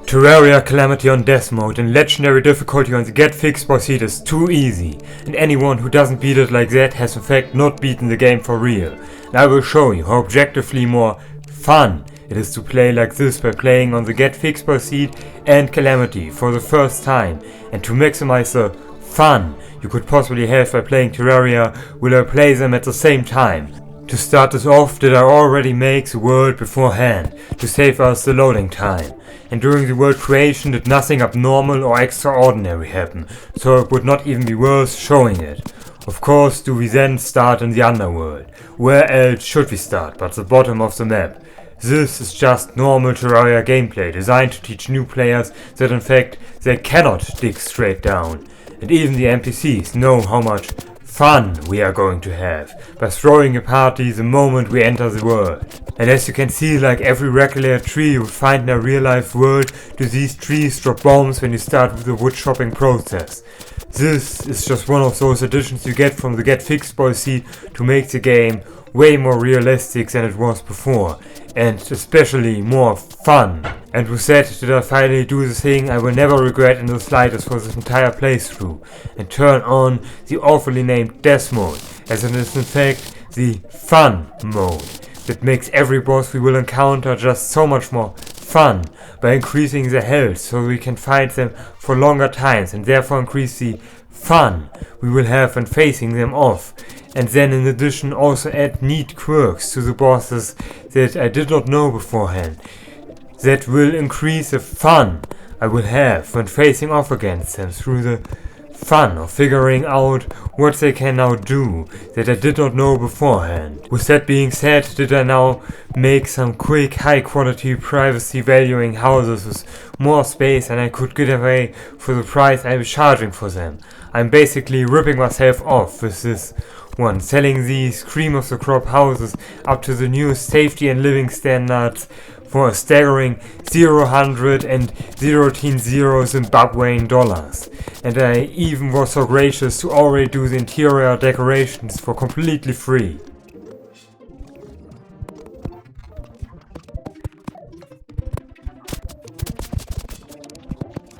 Terraria Calamity on Death Mode and Legendary difficulty on the Get Fixed boss seed is too easy, and anyone who doesn't beat it like that has in fact not beaten the game for real. And I will show you how objectively more fun it is to play like this by playing on the Get Fixed boss seed and Calamity for the first time, and to maximize the fun you could possibly have by playing Terraria will I play them at the same time. To start this off, did I already make the world beforehand to save us the loading time. And during the world creation did nothing abnormal or extraordinary happen, so it would not even be worth showing it. Of course do we then start in the underworld. Where else should we start but the bottom of the map? This is just normal Terraria gameplay designed to teach new players that in fact they cannot dig straight down. And even the NPCs know how much fun we are going to have by throwing a party the moment we enter the world. And as you can see, like every regular tree you would find in a real life world, do these trees drop bombs when you start with the wood chopping process. This is just one of those additions you get from the Get Fixed boss seed to make the game way more realistic than it was before, and especially more fun. And with that did I finally do the thing I will never regret in the slightest for this entire playthrough, and turn on the awfully named Death Mode, as it is in fact the fun mode that makes every boss we will encounter just so much more fun by increasing their health so we can fight them for longer times and therefore increase the fun we will have when facing them off. And then in addition also add neat quirks to the bosses that I did not know beforehand, that will increase the fun I will have when facing off against them through the fun of figuring out what they can now do that I did not know beforehand. With that being said, did I now make some quick high quality privacy valuing houses with more space than I could get away for the price I was charging for them. I'm basically ripping myself off with this one, selling these cream of the crop houses up to the newest safety and living standards for a staggering 0,010 Zimbabwean dollars. And I even was so gracious to already do the interior decorations for completely free.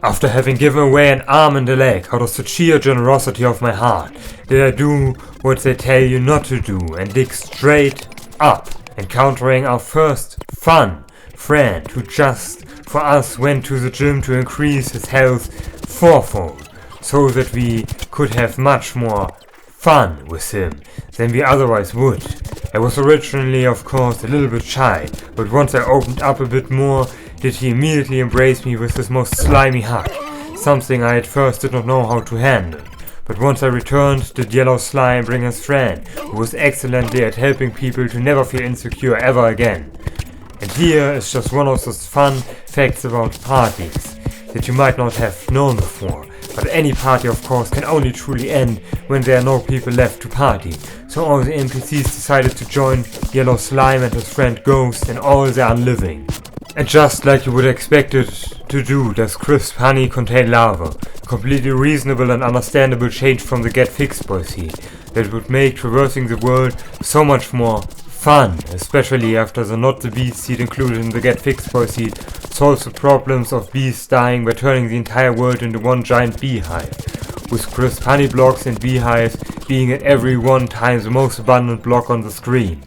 After having given away an arm and a leg out of the sheer generosity of my heart, did I do what they tell you not to do and dig straight up, encountering our first fun friend who just for us went to the gym to increase his health fourfold, so that we could have much more fun with him than we otherwise would. I was originally of course a little bit shy, but once I opened up a bit more, did he immediately embrace me with his most slimy hug, something I at first did not know how to handle. But once I returned, did Yellow Slime bring his friend, who was excellently at helping people to never feel insecure ever again. And here is just one of those fun facts about parties that you might not have known before. But any party of course can only truly end when there are no people left to party. So all the NPCs decided to join Yellow Slime and his friend Ghost in all their unliving. And just like you would expect it to do, does crisp honey contain lava. A completely reasonable and understandable change from the Get Fixed boss seed that would make traversing the world so much more fun, especially after the Not the Beast seed included in the Get Fixed boss seed solves the problems of bees dying by turning the entire world into one giant beehive, with crisp honey blocks and beehives being at every one time the most abundant block on the screen.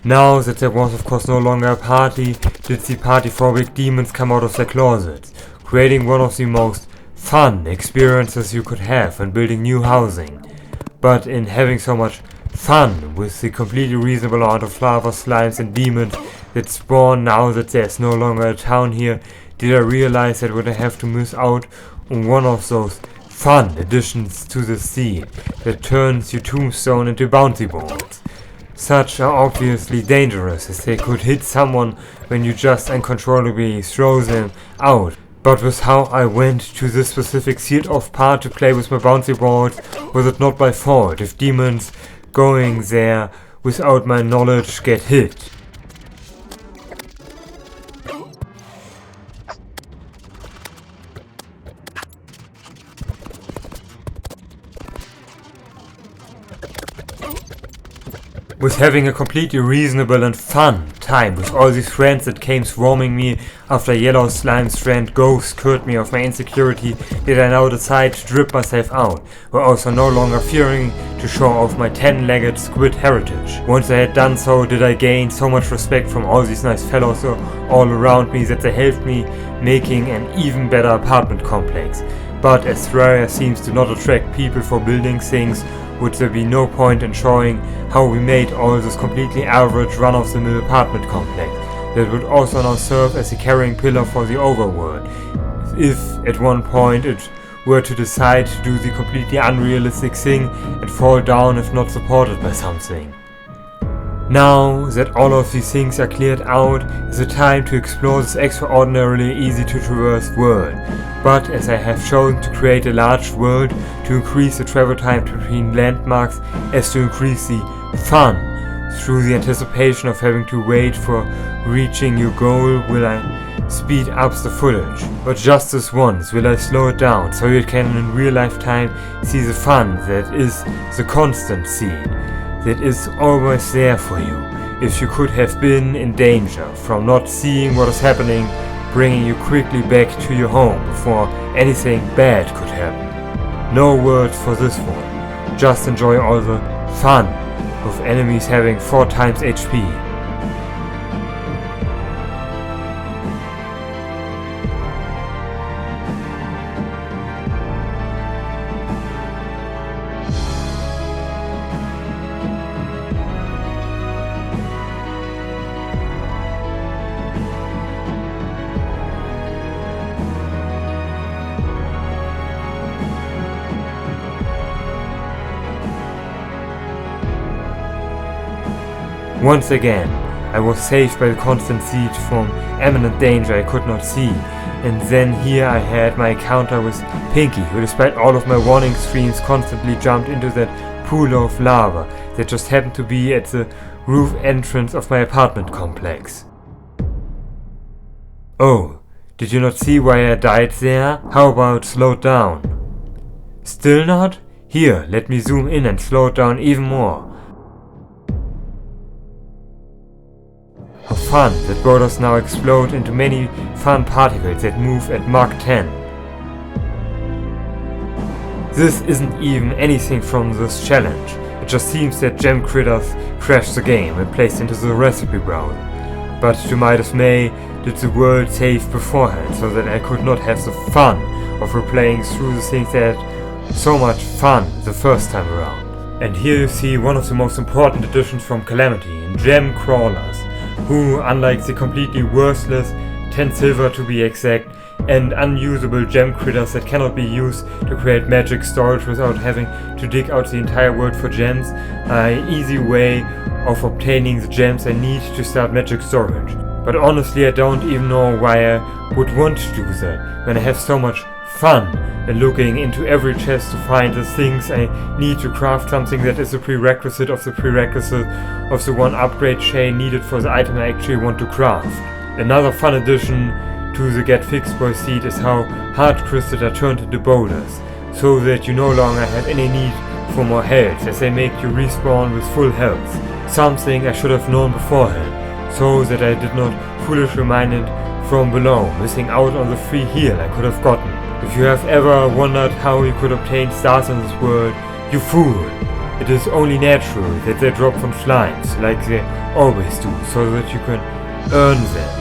Now that there was of course no longer a party, did the party-phobic demons come out of their closets, creating one of the most fun experiences you could have when building new housing. But in having so much fun with the completely reasonable amount of lava slimes and demons that spawn now that there's no longer a town here, did I realize that I would have to miss out on one of those fun additions to the seed that turns your tombstone into bouncy balls. Such are obviously dangerous, as they could hit someone when you just uncontrollably throw them out. But with how I went to this specific sealed off part to play with my bouncy balls, was it not my fault if demons going there without my knowledge get hit. with having a completely reasonable and fun time with all these friends that came swarming me after Yellow Slime's friend Ghost cured me of my insecurity, did I now decide to drip myself out, while also no longer fearing to show off my 10-legged squid heritage. Once I had done so, did I gain so much respect from all these nice fellows all around me that they helped me making an even better apartment complex. But as Terraria seems to not attract people for building things, would there be no point in showing how we made all this completely average run-of-the-mill apartment complex that would also now serve as a carrying pillar for the overworld, if at one point it were to decide to do the completely unrealistic thing and fall down if not supported by something. Now that all of these things are cleared out, is the time to explore this extraordinarily easy to traverse world. But as I have chosen to create a large world to increase the travel time between landmarks as to increase the fun through the anticipation of having to wait for reaching your goal, will I speed up the footage. But just this once will I slow it down so you can in real life time see the fun that is the constant scene, that is always there for you, if you could have been in danger from not seeing what is happening, bringing you quickly back to your home before anything bad could happen. No words for this one, just enjoy all the fun of enemies having 4 times HP. Once again, I was saved by the constant siege from imminent danger I could not see, and then here I had my encounter with Pinky, who despite all of my warning screams constantly jumped into that pool of lava that just happened to be at the roof entrance of my apartment complex. Oh, did you not see why I died there? How about slowed down? Still not? Here, let me zoom in and slow it down even more. How fun that boulders now explode into many fun particles that move at Mach 10. This isn't even anything from this challenge, it just seems that gem critters crashed the game and placed into the recipe browser. But to my dismay, did the world save beforehand so that I could not have the fun of replaying through the things that had so much fun the first time around. And here you see one of the most important additions from Calamity in gem crawlers, who, unlike the completely worthless 10 silver to be exact, and unusable gem critters that cannot be used to create magic storage without having to dig out the entire world for gems, are an easy way of obtaining the gems I need to start magic storage. But honestly, I don't even know why I would want to do that, when I have so much fun in looking into every chest to find the things I need to craft something that is a prerequisite of the one upgrade chain needed for the item I actually want to craft. Another fun addition to the Get Fixed Boy seed is how hard crystals are turned into boulders, so that you no longer have any need for more health, as they make you respawn with full health. Something I should have known beforehand, so that I did not foolishly reminded from below, missing out on the free heal I could have gotten. If you have ever wondered how you could obtain stars in this world, you fool! It is only natural that they drop from slimes, like they always do, so that you can earn them.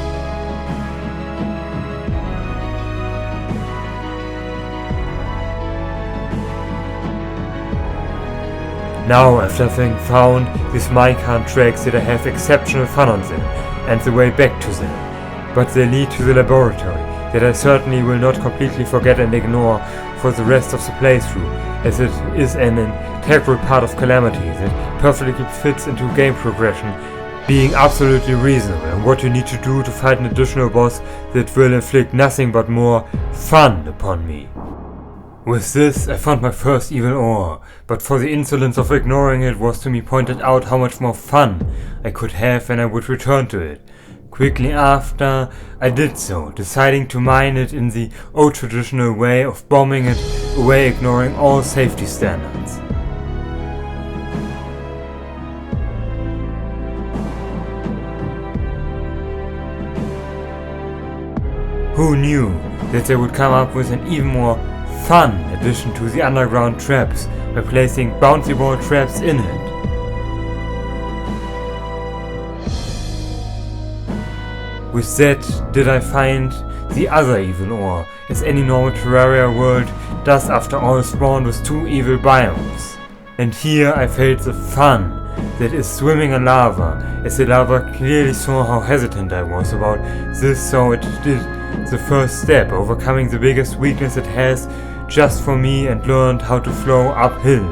Now, after having found these minecart tracks, that I have exceptional fun on them, and the way back to them. But they lead to the laboratory, that I certainly will not completely forget and ignore for the rest of the playthrough, as it is an integral part of Calamity that perfectly fits into game progression, being absolutely reasonable, and what you need to do to fight an additional boss that will inflict nothing but more fun upon me. With this, I found my first evil ore, but for the insolence of ignoring it was to me pointed out how much more fun I could have when I would return to it. Quickly after, I did so, deciding to mine it in the old traditional way of bombing it away, ignoring all safety standards. Who knew that they would come up with an even more fun addition to the underground traps by placing bouncy ball traps in it. With that did I find the other evil ore, as any normal Terraria world does after all spawn with 2 evil biomes. And here I felt the fun that is swimming in lava, as the lava clearly saw how hesitant I was about this, so it did the first step, overcoming the biggest weakness it has just for me, and learned how to flow uphill.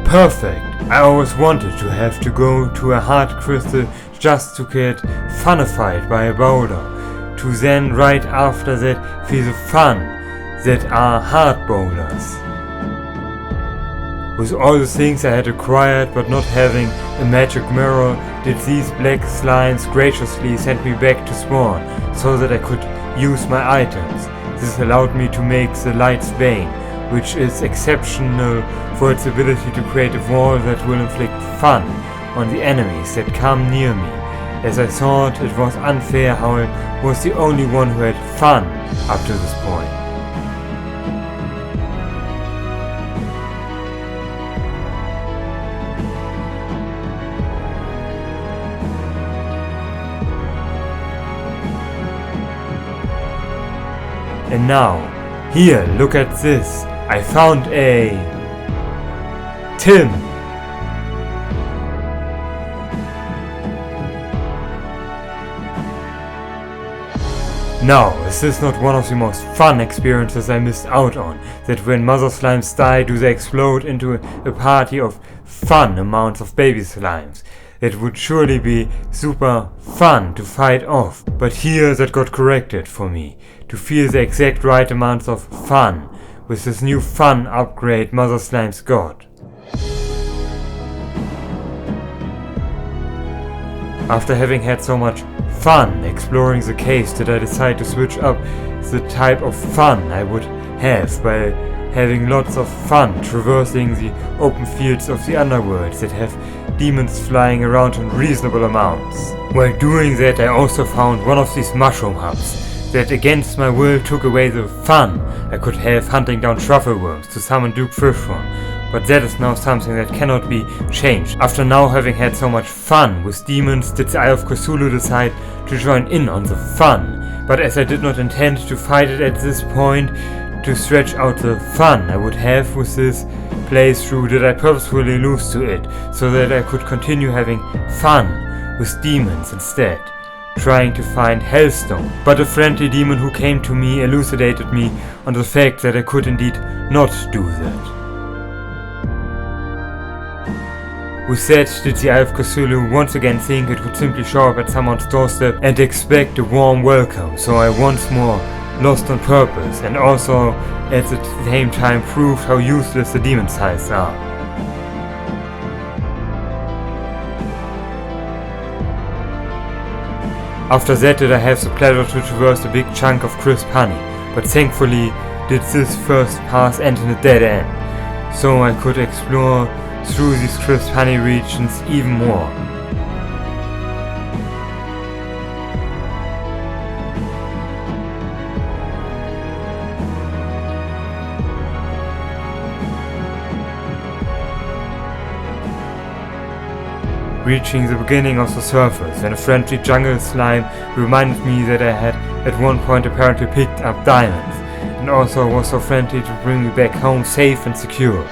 Perfect! I always wanted to have to go to a hard crystal just to get funified by a boulder, to then right after that feel the fun that are hard boulders. With all the things I had acquired but not having a magic mirror, did these black slimes graciously send me back to spawn, so that I could use my items. This allowed me to make the Light's Bane, which is exceptional for its ability to create a wall that will inflict fun on the enemies that come near me, as I thought it was unfair how I was the only one who had fun up to this point. And now, here, look at this. I found a Tim. Now, is this not one of the most fun experiences I missed out on? That when mother slimes die, do they explode into a party of fun amounts of baby slimes? It would surely be super fun to fight off, but here that got corrected for me, to feel the exact right amounts of fun with this new fun upgrade Mother Slimes got. After having had so much fun exploring the caves, did I decide to switch up the type of fun I would have by having lots of fun traversing the open fields of the underworld that have demons flying around in reasonable amounts. While doing that, I also found one of these mushroom hubs that against my will took away the fun I could have hunting down truffle worms to summon Duke Fish from, but that is now something that cannot be changed. After now having had so much fun with demons, did the Eye of Cuthulu decide to join in on the fun, but as I did not intend to fight it at this point, to stretch out the fun I would have with this playthrough, did I purposefully lose to it, so that I could continue having fun with demons instead, trying to find Hellstone. But a friendly demon who came to me elucidated me on the fact that I could indeed not do that. With that, did the Eye of Cuthulu once again think it could simply show up at someone's doorstep and expect a warm welcome, so I once more lost on purpose, and also at the same time proved how useless the demon sides are. After that did I have the pleasure to traverse a big chunk of crisp honey, but thankfully did this first pass end in a dead end, so I could explore through these crisp honey regions even more. Reaching the beginning of the surface, and a friendly jungle slime reminded me that I had at one point apparently picked up diamonds, and also was so friendly to bring me back home safe and secure.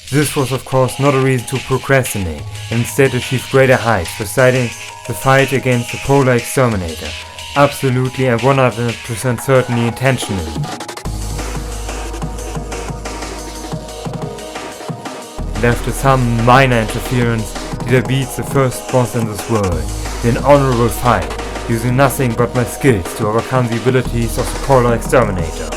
This was of course not a reason to procrastinate, and instead achieve greater heights, deciding the fight against the polar exterminator, absolutely and 100% certainly intentionally. And after some minor interference, did I beat the first boss in this world, in an honorable fight, using nothing but my skills to overcome the abilities of the polar exterminator.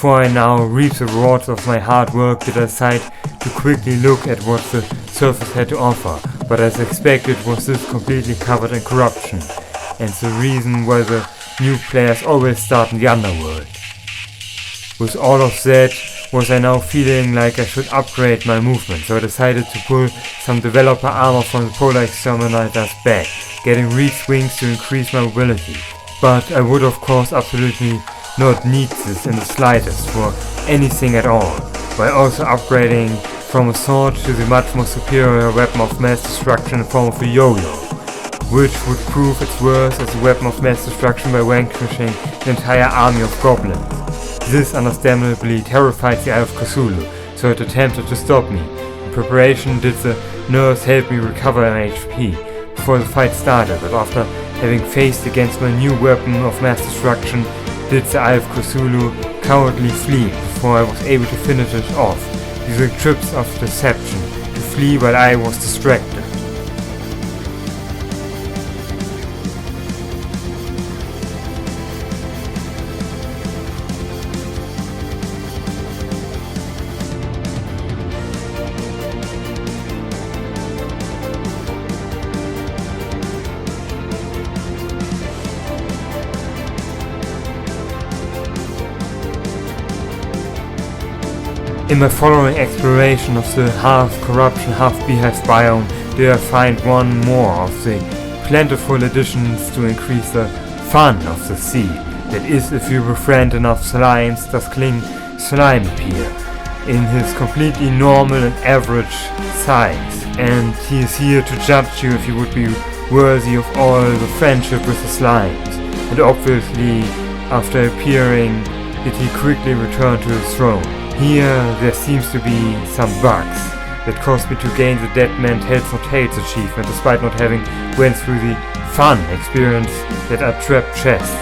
Before I now reap the rewards of my hard work, did I decide to quickly look at what the surface had to offer, but as expected was this completely covered in corruption, and the reason why the new players always start in the underworld. With all of that, was I now feeling like I should upgrade my movement, so I decided to pull some developer armor from the polar exterminator's back, getting reach wings to increase my mobility. But I would of course absolutely not need this in the slightest for anything at all, while also upgrading from a sword to the much more superior weapon of mass destruction in the form of a yo-yo, which would prove its worth as a weapon of mass destruction by vanquishing the entire army of goblins. This understandably terrified the Eye of Cuthulu, so it attempted to stop me. In preparation did the nurse help me recover my HP before the fight started, but after having faced against my new weapon of mass destruction, did the Eye of Cuthulu cowardly flee before I was able to finish it off, using trips of deception to flee while I was distracted. In my following exploration of the half-corruption, half-beehive biome, did I find one more of the plentiful additions to increase the fun of the sea. That is, if you befriend enough slimes, does Cling Slime appear in his completely normal and average size, and he is here to judge you if you would be worthy of all the friendship with the slimes. And obviously, after appearing, did he quickly return to his throne. Here there seems to be some bugs that caused me to gain the Dead Man Heads or Tails achievement despite not having went through the fun experience that are trapped chests.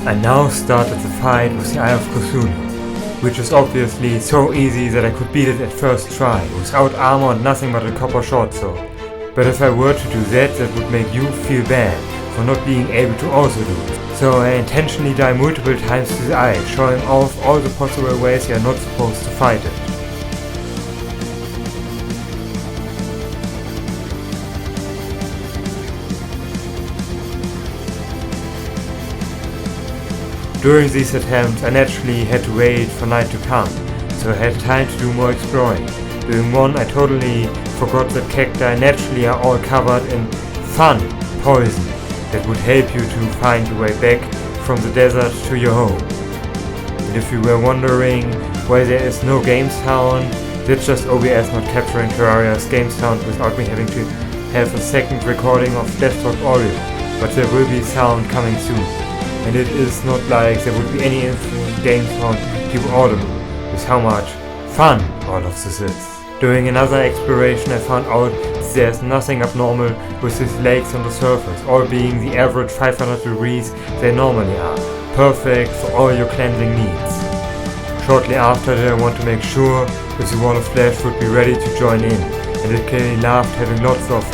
I now started the fight with the Eye of Cuthulu, which is obviously so easy that I could beat it at first try, without armor and nothing but a copper short sword. But if I were to do that, that would make you feel bad for not being able to also do it. So I intentionally die multiple times to the eye, showing off all the possible ways you are not supposed to fight it. During these attempts I naturally had to wait for night to come, so I had time to do more exploring. During one I totally forgot that cacti naturally are all covered in fun poison that would help you to find your way back from the desert to your home. And if you were wondering why there is no Games Town, that's just OBS not capturing Terraria's Games Town without me having to have a second recording of desktop audio, but there will be sound coming soon. And it is not like there would be any influence in Games Town to keep audible with how much fun all of this is. During another exploration I found out that there's nothing abnormal with these lakes on the surface, all being the average 500 degrees they normally are, perfect for all your cleansing needs. Shortly after that I want to make sure that the Wall of Flesh would be ready to join in, and it clearly loved having lots of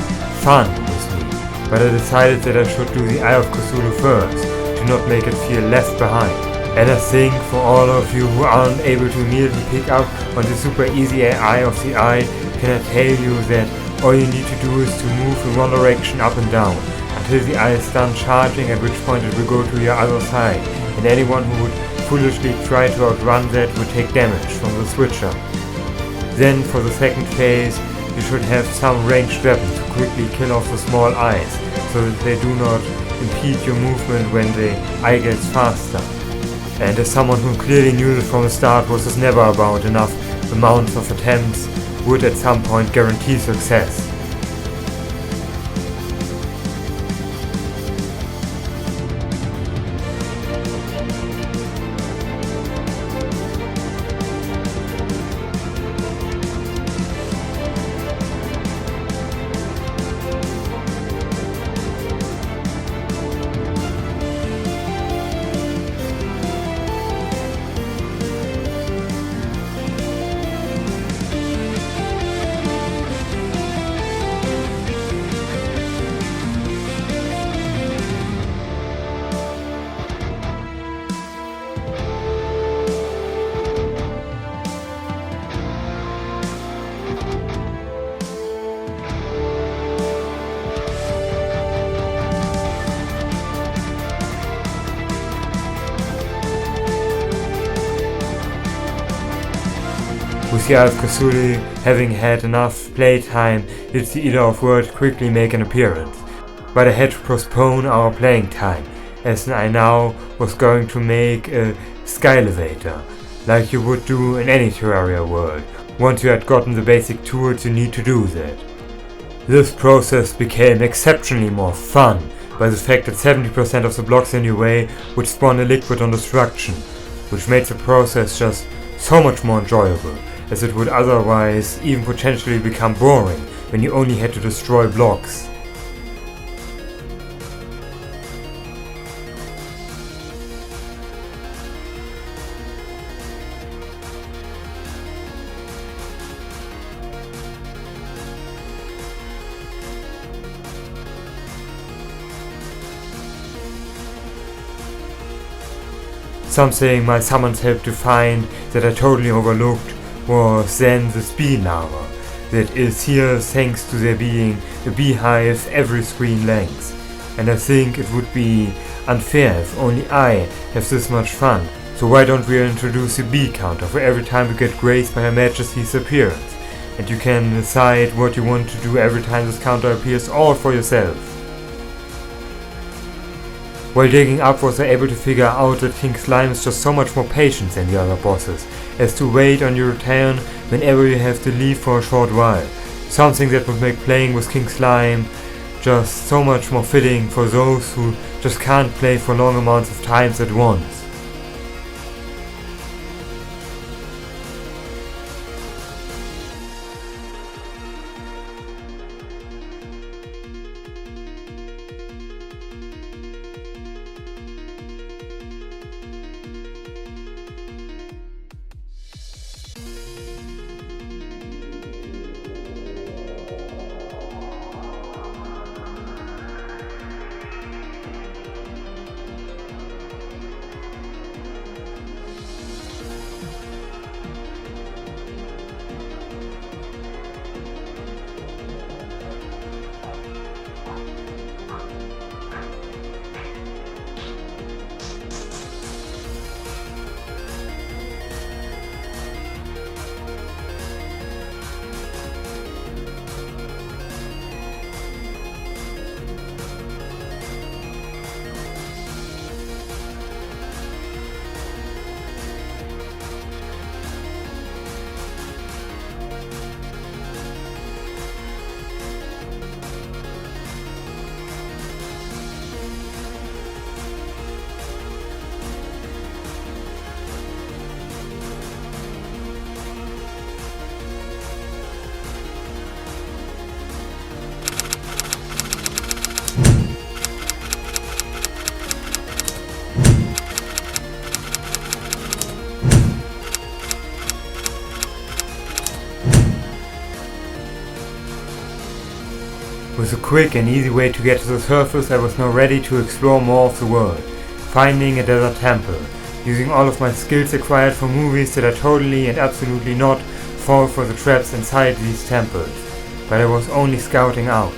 fun with me, but I decided that I should do the Eye of Cuthulu first, to not make it feel left behind. And I think for all of you who aren't able to immediately pick up on the super easy AI of the eye, can I tell you that all you need to do is to move in one direction up and down, until the eye is done charging, at which point it will go to your other side, and anyone who would foolishly try to outrun that would take damage from the switcher. Then for the second phase, you should have some ranged weapon to quickly kill off the small eyes, so that they do not impede your movement when the eye gets faster. And as someone who clearly knew that from the start was never about enough, the amounts of attempts would at some point guarantee success. With the Eye of Cuthulu having had enough playtime, did the Eater of Worlds quickly make an appearance. But I had to postpone our playing time, as I now was going to make a sky elevator, like you would do in any Terraria world, once you had gotten the basic tools you need to do that. This process became exceptionally more fun by the fact that 70% of the blocks in your way would spawn a liquid on destruction, which made the process just so much more enjoyable, as it would otherwise even potentially become boring when you only had to destroy blocks. Something my summons helped to find that I totally overlooked was then the speed lava, that is here thanks to there being a beehive every screen length, and I think it would be unfair if only I have this much fun, so why don't we introduce a bee counter for every time you get graced by Her Majesty's appearance, and you can decide what you want to do every time this counter appears all for yourself. While digging up was I able to figure out that King Slime is just so much more patient than the other bosses, as to wait on your return whenever you have to leave for a short while, something that would make playing with King Slime just so much more fitting for those who just can't play for long amounts of times at once. With a quick and easy way to get to the surface, I was now ready to explore more of the world, finding a desert temple, using all of my skills acquired from movies that I totally and absolutely not fall for the traps inside these temples, but I was only scouting out.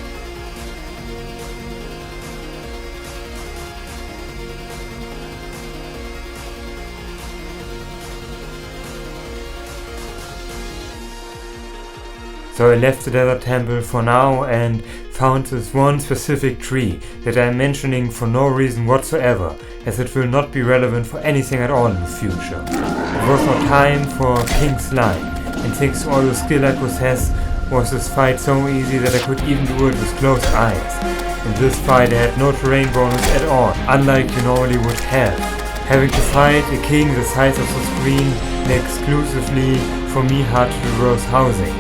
So I left the desert temple for now and found this one specific tree that I am mentioning for no reason whatsoever, as it will not be relevant for anything at all in the future. It was now time for King Slime, and thanks to all the skill I possess, was this fight so easy that I could even do it with closed eyes. In this fight I had no terrain bonus at all, unlike you normally would have. Having to fight a king the size of the screen in exclusively for me hard to traverse housings.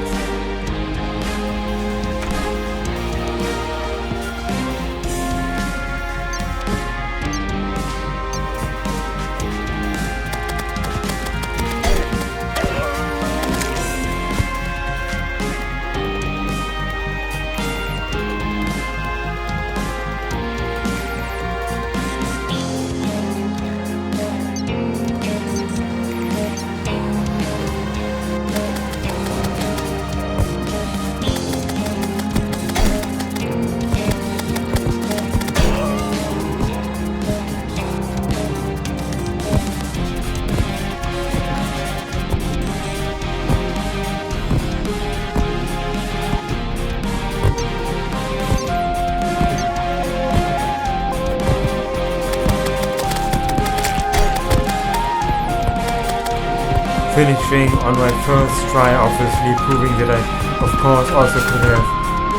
finishing on my first try, obviously proving that I of course also could have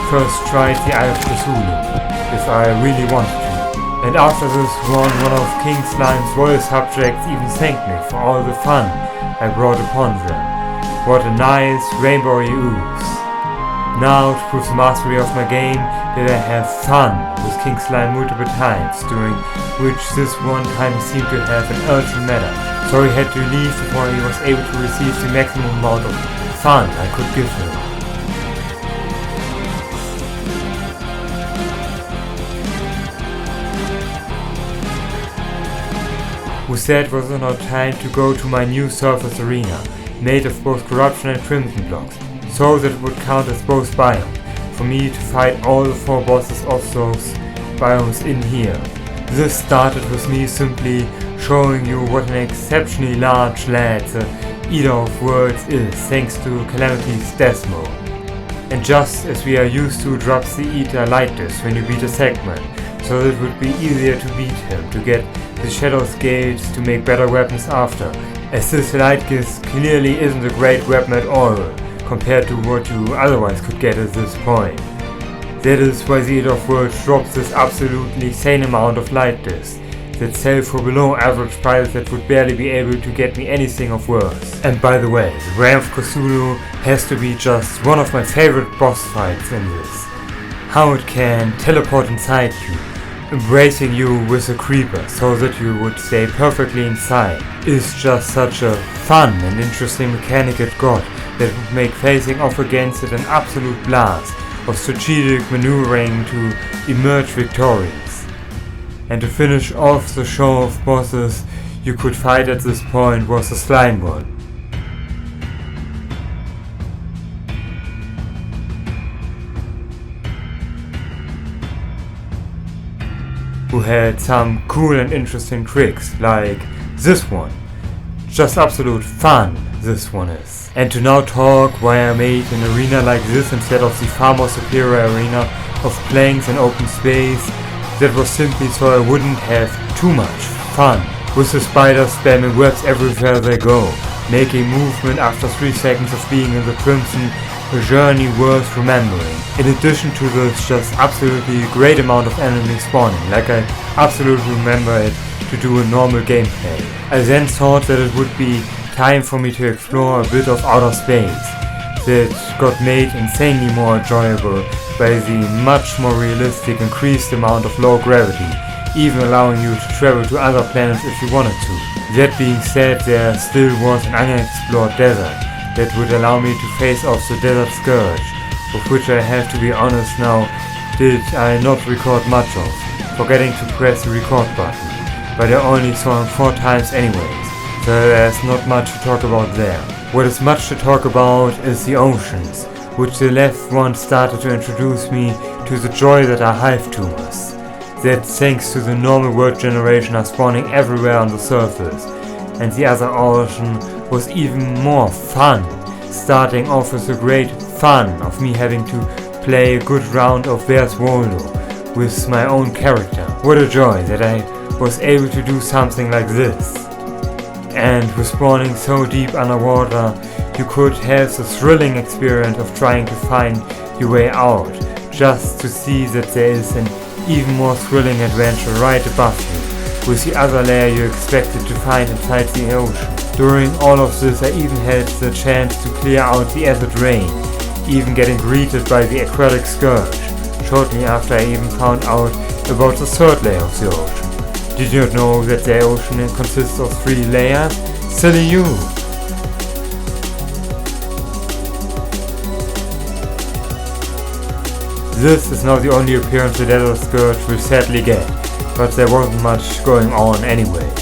first tried the Eye of Cuthulu if I really wanted to. And after this one of King Slime's royal subjects even thanked me for all the fun I brought upon them. What a nice rainbowy ooze. Now to prove the mastery of my game, did I have fun with King Slime multiple times, during which this one time he seemed to have an urgent matter, so he had to leave before he was able to receive the maximum amount of fun I could give him. With that was now time to go to my new surface arena, made of both corruption and crimson blocks, so that it would count as both biomes, for me to fight all the 4 bosses of those biomes in here. This started with me simply showing you what an exceptionally large lad the Eater of Worlds is, thanks to Calamity's death mode. And just as we are used to, drops the Eater like this when you beat a segment, so that it would be easier to beat him, to get the Shadow's Gauge to make better weapons after, as this light gift clearly isn't a great weapon at all, compared to what you otherwise could get at this point. That is why the Eater of Worlds drops this absolutely insane amount of light discs that sell for below average prices that would barely be able to get me anything of worth. And by the way, the Realm of Cuthulu has to be just one of my favorite boss fights in this. How it can teleport inside you, embracing you with a creeper so that you would stay perfectly inside, is just such a fun and interesting mechanic it got that would make facing off against it an absolute blast of strategic maneuvering to emerge victorious. And to finish off the show of bosses you could fight at this point was the slime one, who had some cool and interesting tricks, like this one. Just absolute fun, this one is. And to now talk why I made an arena like this instead of the far more superior arena of planks and open space, that was simply so I wouldn't have too much fun with the spiders spamming webs everywhere they go, making movement after 3 seconds of being in the crimson a journey worth remembering. In addition to this just absolutely great amount of enemies spawning, like I absolutely remember it to do a normal gameplay. I then thought that it would be time for me to explore a bit of outer space that got made insanely more enjoyable by the much more realistic increased amount of low gravity, even allowing you to travel to other planets if you wanted to. That being said, there still was an unexplored desert that would allow me to face off the Desert Scourge, of which I have to be honest now, did I not record much of, forgetting to press the record button, but I only saw him 4 times anyways, so there's not much to talk about there. What is much to talk about is the oceans, which the left one started to introduce me to the joy that are hive tumors, that thanks to the normal world generation are spawning everywhere on the surface, and the other ocean was even more fun, starting off with the great fun of me having to play a good round of Where's Waldo with my own character. What a joy that I was able to do something like this. And with spawning so deep underwater, you could have the thrilling experience of trying to find your way out, just to see that there is an even more thrilling adventure right above you, with the other layer you expected to find inside the ocean. During all of this I even had the chance to clear out the acid rain, even getting greeted by the Aquatic Scourge, shortly after I even found out about the 3rd layer of the ocean. Did you not know that the ocean consists of 3 layers? Silly you! This is now the only appearance the Desert Scourge will sadly get, but there wasn't much going on anyways.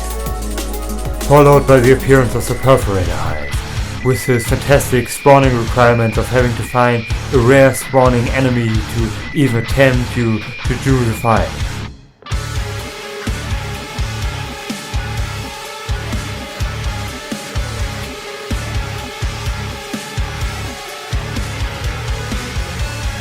Followed by the appearance of the Perforator Hive, with his fantastic spawning requirement of having to find a rare spawning enemy to even attempt you to do the fight.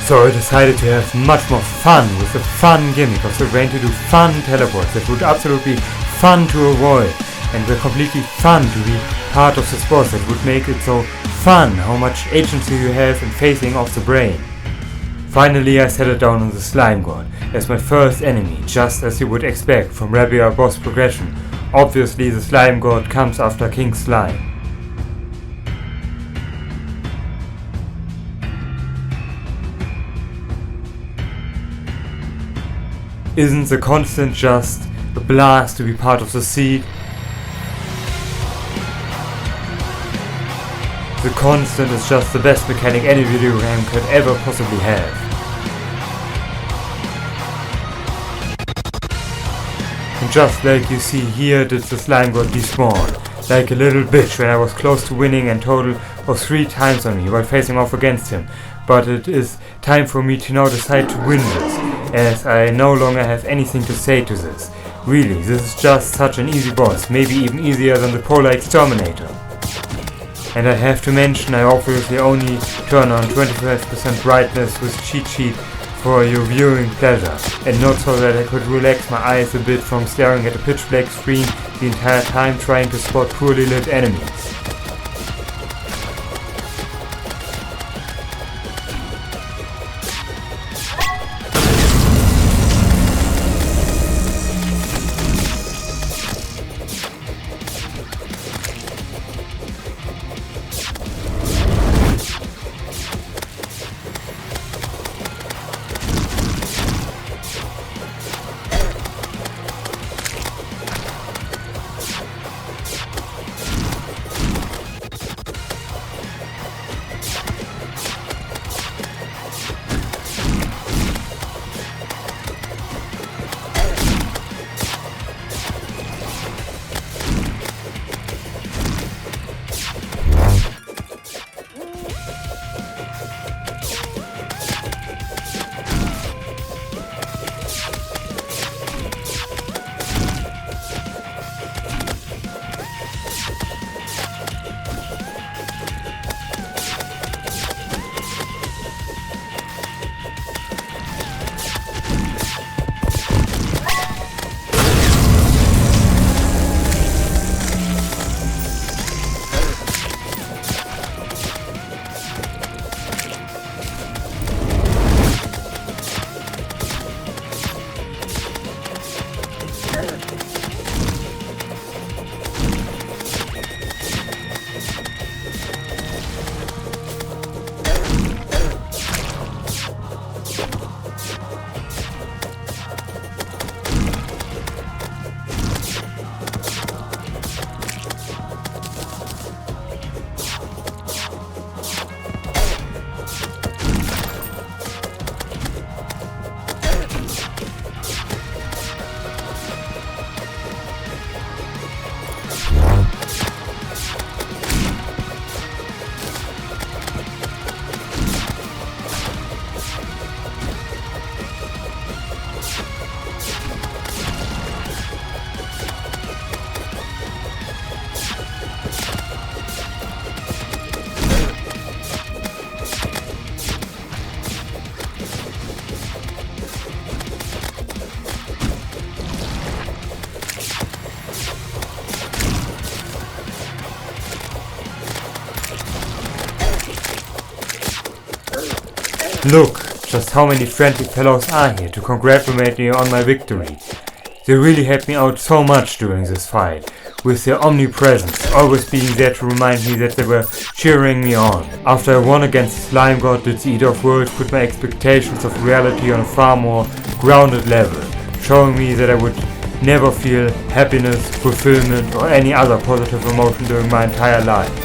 So I decided to have much more fun with the fun gimmick of the rain to do fun teleports that would absolutely fun to avoid and were completely fun to be part of this boss that would make it so fun, how much agency you have in facing off the brain. Finally I settled down on the Slime God as my first enemy, just as you would expect from regular boss progression. Obviously the Slime God comes after King Slime. Isn't the constant just a blast to be part of the seed? The constant is just the best mechanic any video game could ever possibly have. And just like you see here did the Slime God despawn, like a little bitch when I was close to winning and total of 3 times on me while facing off against him. But it is time for me to now decide to win this, as I no longer have anything to say to this. Really, this is just such an easy boss, maybe even easier than the Polar Exterminator. And I have to mention I obviously only turn on 25% brightness with cheat sheet for your viewing pleasure, and not so that I could relax my eyes a bit from staring at a pitch black screen the entire time trying to spot poorly lit enemies. Look, just how many friendly fellows are here to congratulate me on my victory. They really helped me out so much during this fight, with their omnipresence, always being there to remind me that they were cheering me on. After I won against the Slime God, did the Eater of Worlds put my expectations of reality on a far more grounded level, showing me that I would never feel happiness, fulfillment, or any other positive emotion during my entire life.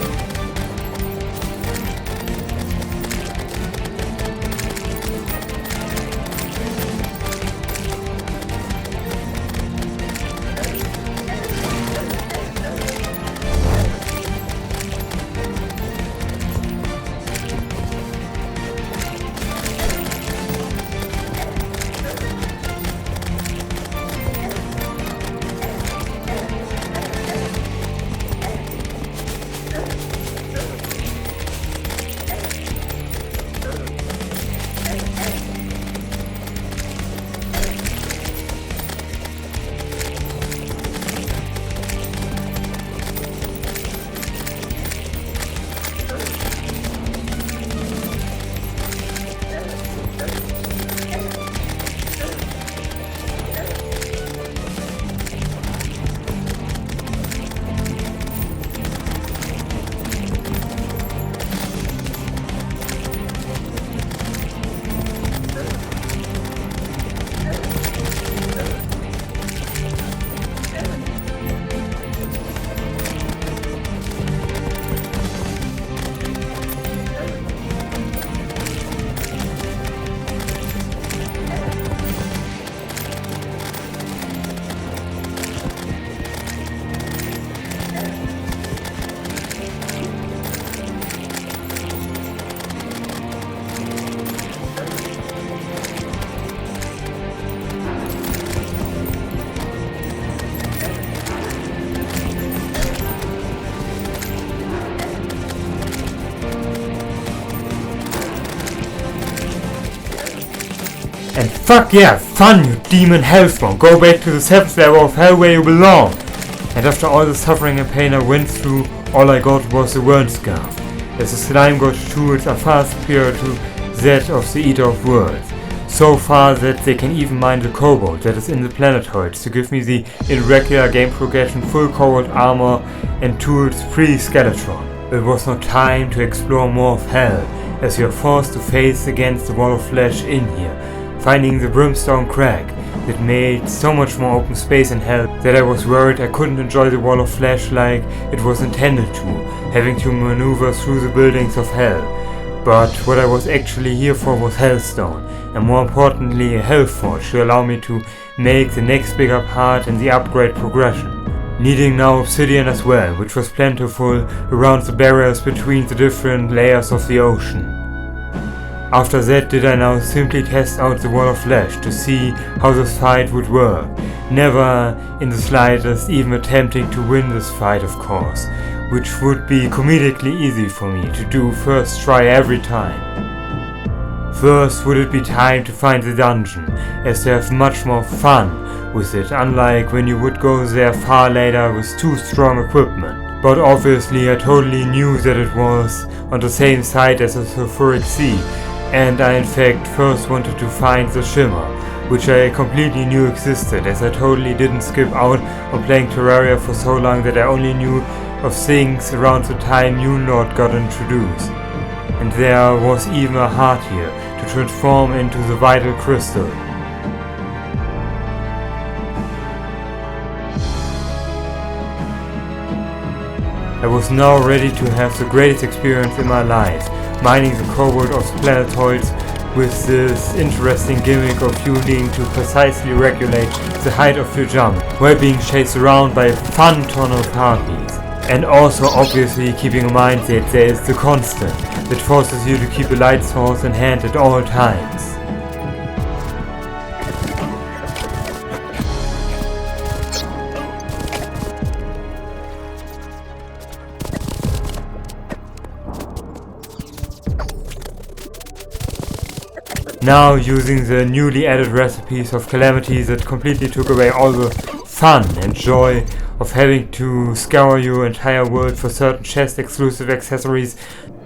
And fuck yeah, fun you demon hellspawn, go back to the 7th level of hell where you belong. And after all the suffering and pain I went through, all I got was the worm scarf, as the slime god tools are far superior to that of the Eater of Worlds. So far that they can even mine the cobalt that is in the planetoids to give me the irregular game progression full cobalt armor and tools pre-Skeletron. It was now time to explore more of hell, as we are forced to face against the wall of flesh in here, finding the brimstone crack that made so much more open space in hell that I was worried I couldn't enjoy the wall of flesh like it was intended to, having to maneuver through the buildings of hell. But what I was actually here for was hellstone, and more importantly a hellforge to allow me to make the next bigger part in the upgrade progression. Needing now obsidian as well, which was plentiful around the barriers between the different layers of the ocean. After that did I now simply test out the wall of flesh to see how this fight would work, never in the slightest even attempting to win this fight of course, which would be comedically easy for me to do first try every time. First would it be time to find the dungeon, as to have much more fun with it, unlike when you would go there far later with too strong equipment. But obviously I totally knew that it was on the same side as the sulfuric sea, and I in fact first wanted to find the shimmer, which I completely knew existed, as I totally didn't skip out on playing Terraria for so long that I only knew of things around the time New Lord got introduced. And there was even a heart here to transform into the vital crystal. I was now ready to have the greatest experience in my life, mining the cobalt of the planetoids with this interesting gimmick of you needing to precisely regulate the height of your jump, while being chased around by a fun ton of harpies. And also obviously keeping in mind that there is the constant, that forces you to keep a light source in hand at all times. Now using the newly added recipes of Calamity that completely took away all the fun and joy of having to scour your entire world for certain chest exclusive accessories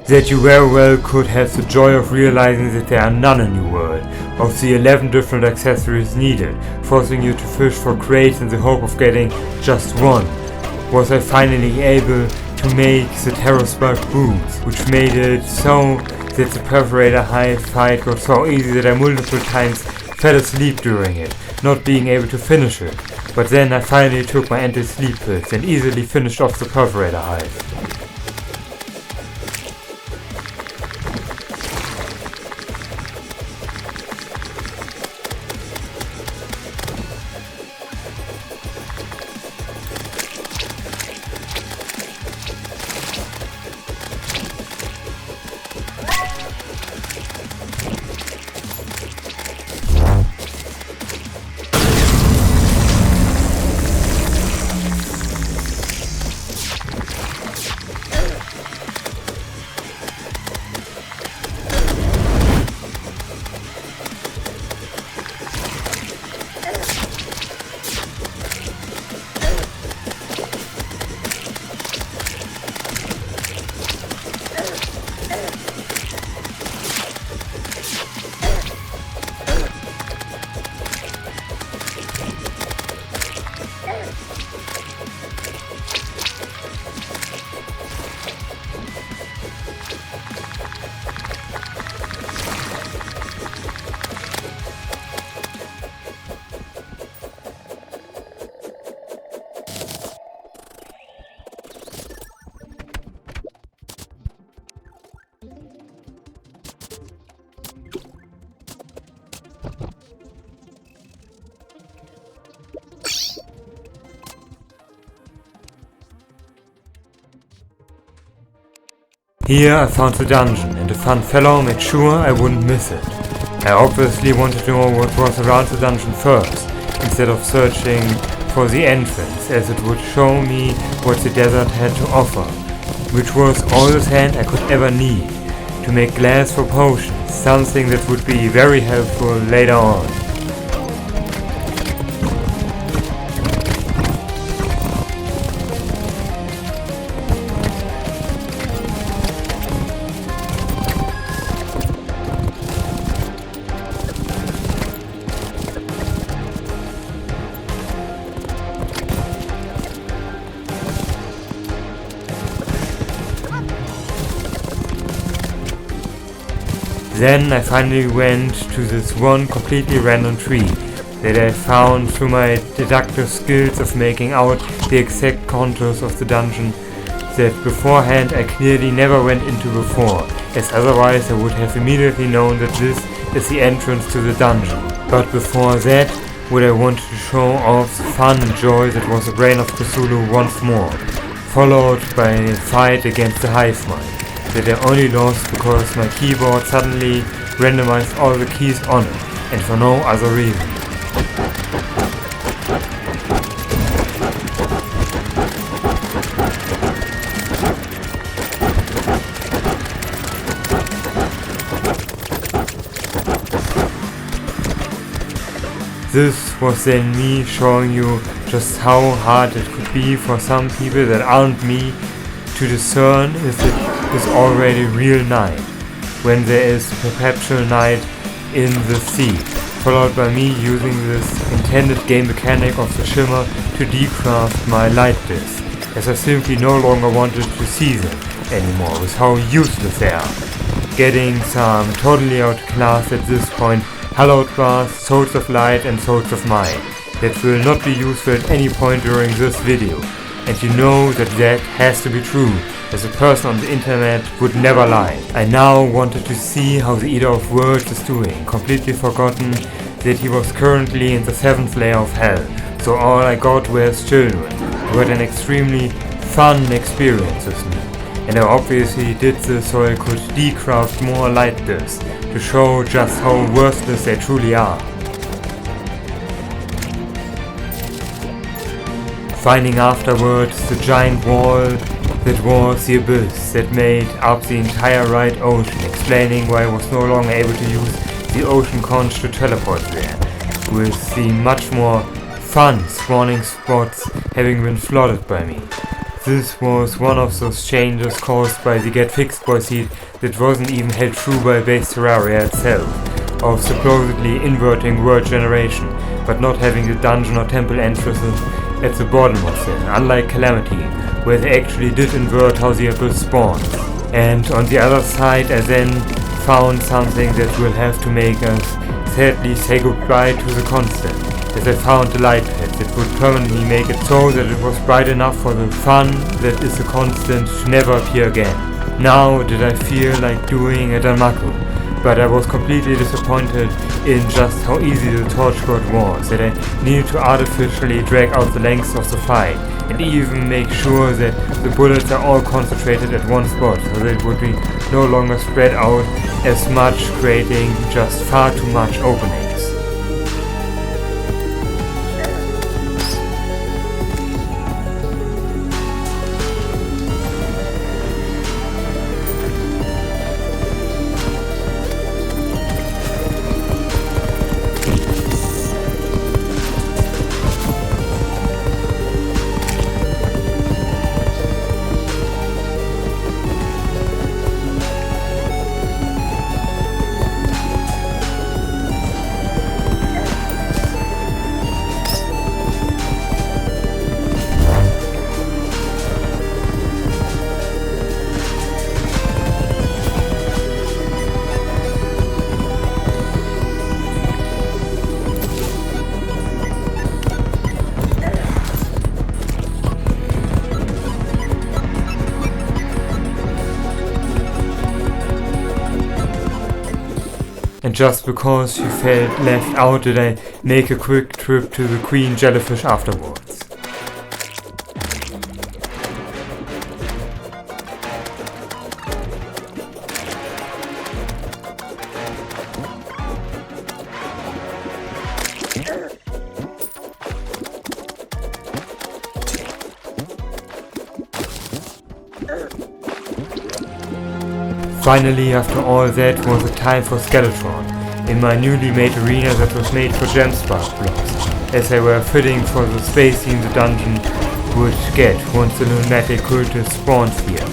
that you very well could have the joy of realizing that there are none in your world, of the 11 different accessories needed, forcing you to fish for crates in the hope of getting just one. Was I finally able to make the Terrorspike boots, which made it so that the Perforator Hive fight got so easy that I multiple times fell asleep during it, not being able to finish it. But then I finally took my anti-sleep pills and easily finished off the Perforator Hive. Here I found the dungeon, and a fun fellow made sure I wouldn't miss it. I obviously wanted to know what was around the dungeon first, instead of searching for the entrance, as it would show me what the desert had to offer, which was all the sand I could ever need to make glass for potions, something that would be very helpful later on. Then I finally went to this one completely random tree that I found through my deductive skills of making out the exact contours of the dungeon that beforehand I clearly never went into before, as otherwise I would have immediately known that this is the entrance to the dungeon. But before that, what I wanted to show off the fun and joy that was the brain of Cuthulu once more, followed by a fight against the Hive Mind that I only lost because my keyboard suddenly randomized all the keys on it, and for no other reason. This was then me showing you just how hard it could be for some people that aren't me to discern if it is already real night, when there is perpetual night in the sea, followed by me using this intended game mechanic of the shimmer to decraft my light disc, as I simply no longer wanted to see them anymore with how useless they are. Getting some totally outclassed at this point hallowed bars, souls of light and souls of mind that will not be useful at any point during this video, and you know that that has to be true, as a person on the internet would never lie. I now wanted to see how the Eater of Worlds is doing, completely forgotten that he was currently in the 7th layer of hell, so all I got were his children, who had an extremely fun experience with me, and I obviously did this so I could decraft more light discs, to show just how worthless they truly are. Finding afterwards the giant wall that was the abyss that made up the entire right ocean, explaining why I was no longer able to use the ocean conch to teleport there, with the much more fun spawning spots having been flooded by me. This was one of those changes caused by the Get Fixed Boy seed that wasn't even held true by base Terraria itself, of supposedly inverting world generation, but not having the dungeon or temple entrances at the bottom of them, unlike Calamity, where they actually did invert how the abyss spawns. And on the other side I then found something that will have to make us sadly say goodbye to the constant, as I found the light pad that would permanently make it so that it was bright enough for the fun that is a constant to never appear again. Now did I feel like doing a Danmaku, but I was completely disappointed in just how easy the torch god was, that I needed to artificially drag out the length of the fight, and even make sure that the bullets are all concentrated at one spot, so that it would be no longer spread out as much, creating just far too much openings. And just because you felt left out did I make a quick trip to the Queen Jellyfish afterwards. Finally, after all that, was the time for Skeletron, in my newly made arena that was made for gemspark blocks, as they were fitting for the space theme the dungeon would get once the lunatic cultist spawns here,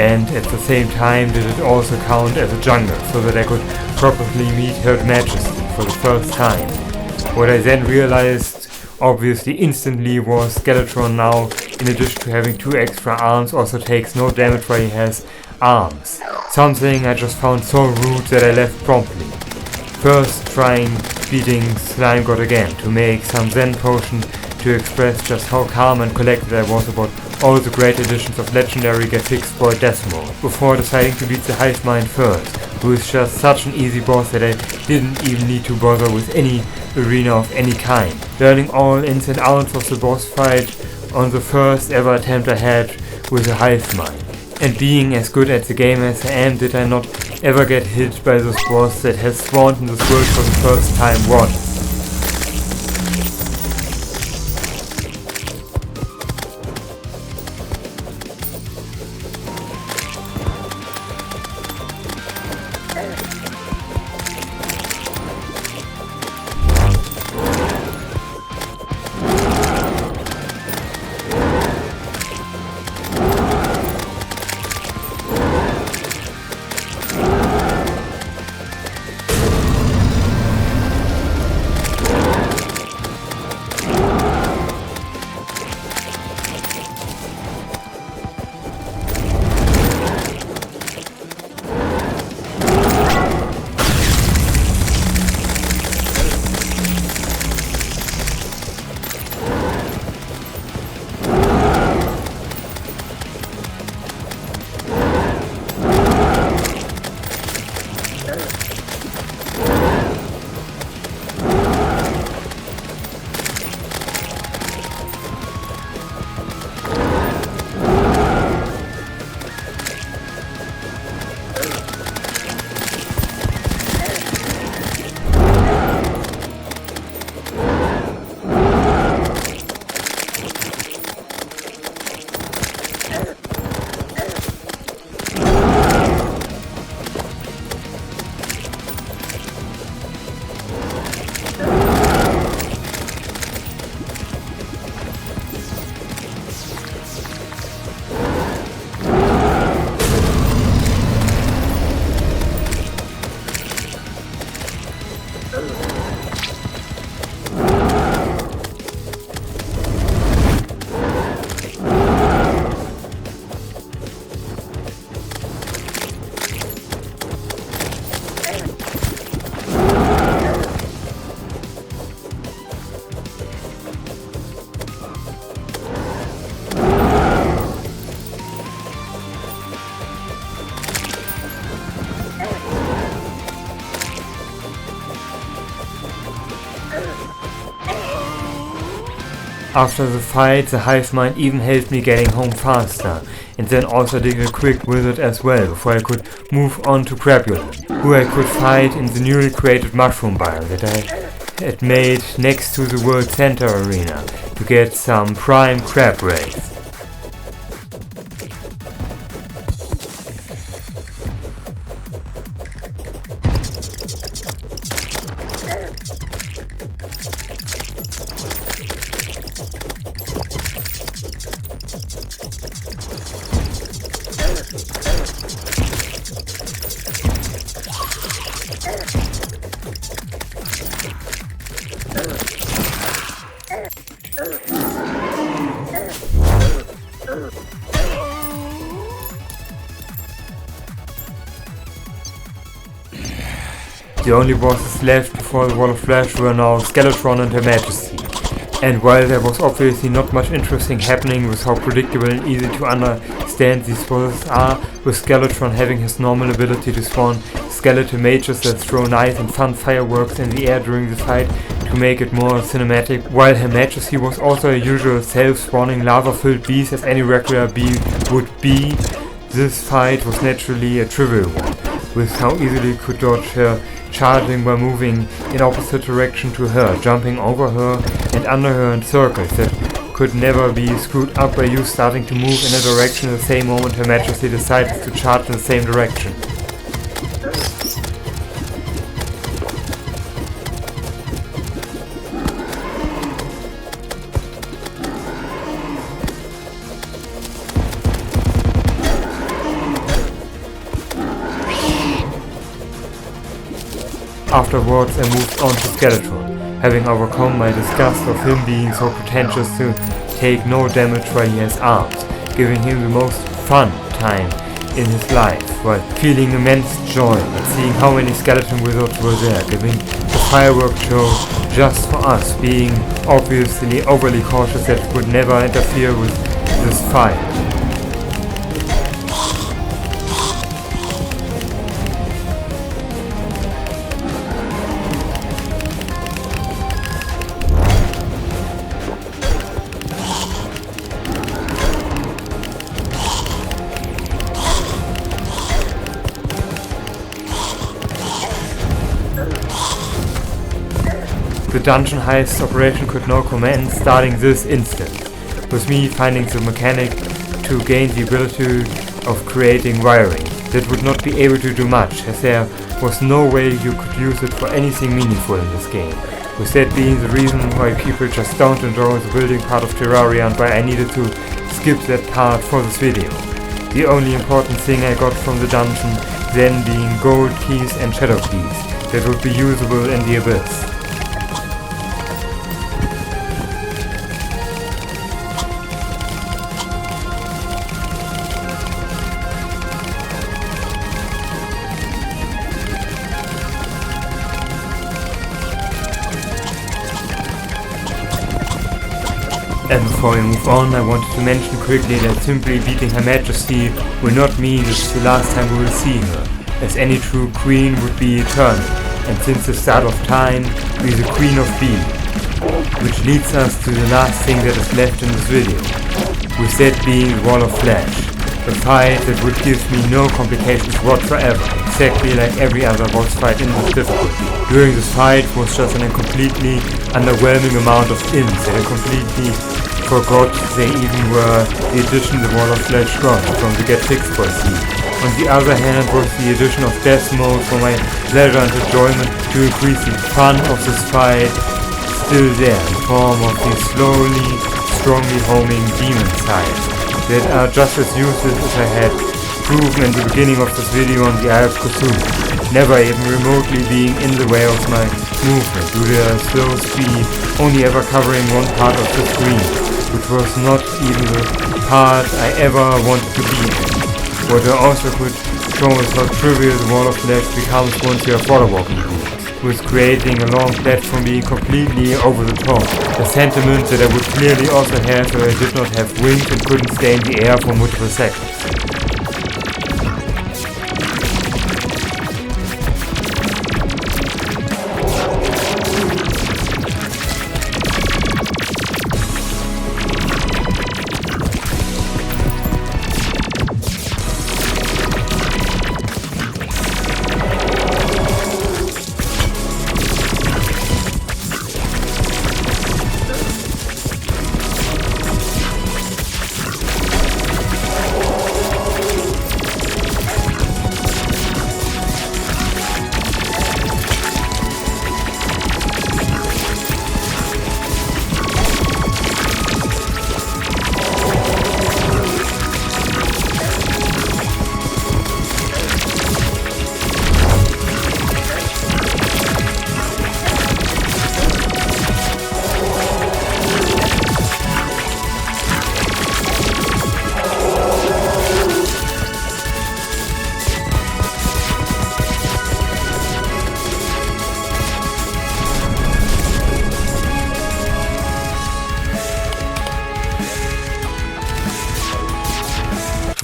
and at the same time did it also count as a jungle, so that I could properly meet Her Majesty for the first time. What I then realized, obviously instantly, was Skeletron now, in addition to having 2 extra arms, also takes no damage while he has arms. Something I just found so rude that I left promptly. First trying beating Slime God again to make some Zen potion to express just how calm and collected I was about all the great additions of legendary get fixed for Death Mode, before deciding to beat the Hive Mind first, who is just such an easy boss that I didn't even need to bother with any arena of any kind. Learning all ins and outs of the boss fight on the first ever attempt I had with the Hive Mind. And being as good at the game as I am, did I not ever get hit by this boss that has spawned in this world for the first time once. After the fight, the Hive Mind even helped me getting home faster, and then also did a quick visit as well before I could move on to Crabulon, who I could fight in the newly created mushroom biome that I had made next to the World Center arena to get some prime crab rays. The only bosses left before the Wall of Flash were now Skeletron and Her Majesty. And while there was obviously not much interesting happening with how predictable and easy to understand these bosses are, with Skeletron having his normal ability to spawn skeleton mages that throw nice and fun fireworks in the air during the fight to make it more cinematic, while Her Majesty was also a usual self-spawning lava-filled beast as any regular bee would be, this fight was naturally a trivial one, with how easily could dodge her, charging by moving in opposite direction to her, jumping over her and under her in circles that could never be screwed up by you starting to move in a direction at the same moment Her Majesty decides to charge in the same direction. Afterwards I moved on to Skeletron, having overcome my disgust of him being so pretentious to take no damage while he has arms, giving him the most fun time in his life, while feeling immense joy at seeing how many skeleton wizards were there, giving the firework show just for us, being obviously overly cautious that it would never interfere with this fight. The dungeon heist operation could now commence, starting this instant, with me finding the mechanic to gain the ability of creating wiring that would not be able to do much, as there was no way you could use it for anything meaningful in this game, with that being the reason why people just don't enjoy the building part of Terraria and why I needed to skip that part for this video. The only important thing I got from the dungeon then being gold keys and shadow keys that would be usable in the abyss. And before we move on, I wanted to mention quickly that simply beating Her Majesty will not mean this is the last time we will see her, as any true queen would be eternal, and since the start of time, be the Queen of Bee. Which leads us to the last thing that is left in this video, with that being the Wall of Flesh, a fight that would give me no complications whatsoever, exactly like every other boss fight in this difficulty. During this fight was just an completely underwhelming amount of imps that I completely forgot they even were the addition the Wall of Flesh got from the Get Fixed boss scene. On the other hand was the addition of Death Mode for my pleasure and enjoyment to increase the fun of this fight still there in the form of the slowly, strongly homing demon sides that are just as useless as I had proven in the beginning of this video on the Eye of Cuthulu, never even remotely being in the way of my movement due to their slow speed, only ever covering one part of the screen, which was not even the part I ever wanted to be in. What I also could show is how trivial the Wall of Flesh becomes once you have water walking rules, with creating a long platform being completely over the top. A sentiment that I would clearly also have if I did not have wings and couldn't stay in the air for multiple seconds.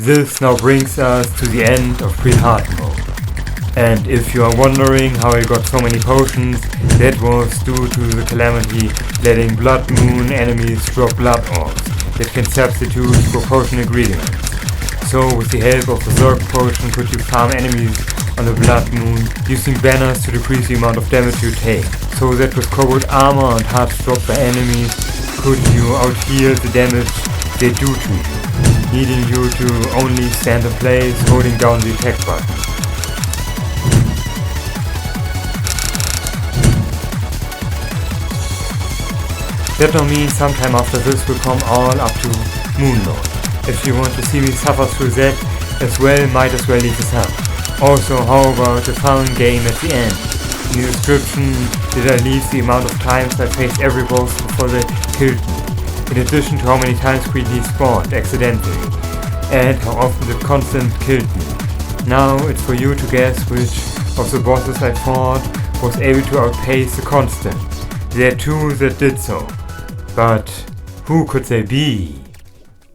This now brings us to the end of pre-hard mode. And if you are wondering how I got so many potions, that was due to the Calamity letting Blood Moon enemies drop blood orbs that can substitute for potion ingredients. So with the help of the Zerg potion could you farm enemies on the Blood Moon using banners to decrease the amount of damage you take. So that with Cobalt armor and hearts dropped by enemies could you out-heal the damage they do to you, needing you to only stand in place holding down the attack button. That now means sometime after this will come all up to Moonlord. If you want to see me suffer through that as well, might as well leave this up. Also, how about the fun game at the end? In the description did I leave the amount of times I faced every boss before they killed me, in addition to how many times Queen Bee spawned accidentally, and how often the constant killed me. Now it's for you to guess which of the bosses I fought was able to outpace the constant. There are two that did so, but who could they be?